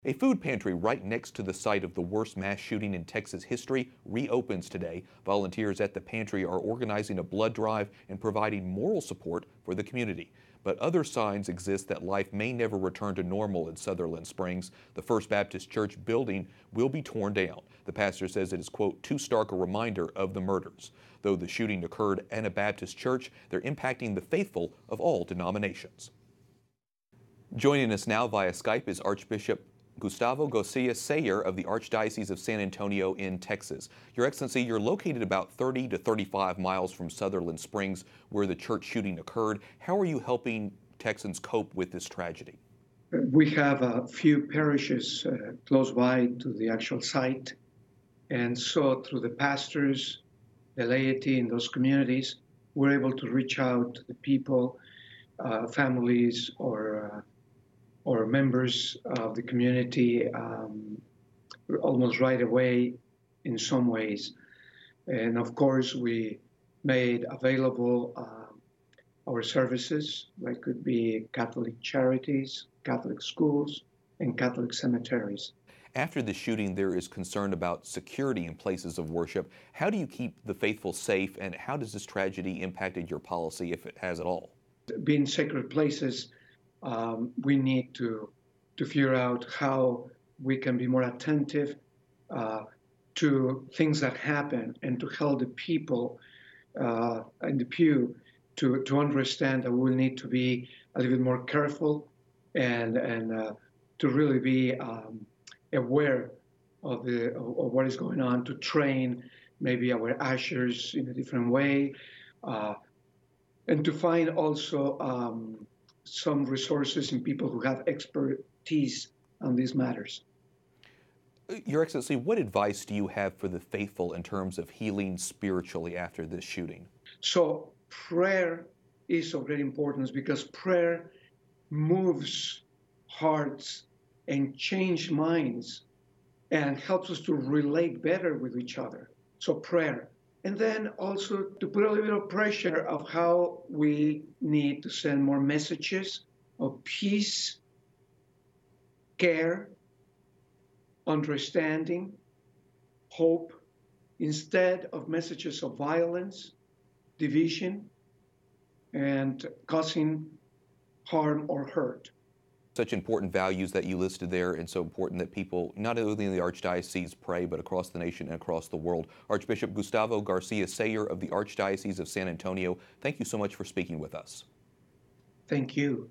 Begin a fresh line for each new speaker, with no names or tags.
A food pantry right next to the site of the worst mass shooting in Texas history reopens today. Volunteers at the pantry are organizing a blood drive and providing moral support for the community. But other signs exist that life may never return to normal in Sutherland Springs. The First Baptist Church building will be torn down. The pastor says it is, quote, too stark a reminder of the murders. Though the shooting occurred in a Baptist church, they're impacting the faithful of all denominations. Joining us now via Skype is Archbishop Gustavo Garcia of the Archdiocese of San Antonio in Texas. Your Excellency, you're located about 30 to 35 miles from Sutherland Springs, where the church shooting occurred. How are you helping Texans cope with this tragedy?
We have a few parishes close by to the actual site, and so through the pastors, the laity in those communities, we're able to reach out to the people, families, or members of the community almost right away in some ways. And of course, we made available our services, like could be Catholic charities, Catholic schools, and Catholic cemeteries.
After the shooting, there is concern about security in places of worship. How do you keep the faithful safe, and how does this tragedy impacted your policy, if it has at all?
Being sacred places, we need to figure out how we can be more attentive to things that happen and to help the people in the pew to understand that we need to be a little bit more careful and to really be aware of what is going on, to train maybe our ushers in a different way, and to find also some resources in people who have expertise on these matters.
Your Excellency, what advice do you have for the faithful in terms of healing spiritually after this shooting?
So prayer is of great importance, because prayer moves hearts and changes minds and helps us to relate better with each other. So prayer. And then also to put a little bit of pressure of how we need to send more messages of peace, care, understanding, hope, instead of messages of violence, division, and causing harm or hurt.
Such important values that you listed there, and so important that people, not only in the Archdiocese, pray, but across the nation and across the world. Archbishop Gustavo Garcia of the Archdiocese of San Antonio, thank you so much for speaking with us.
Thank you.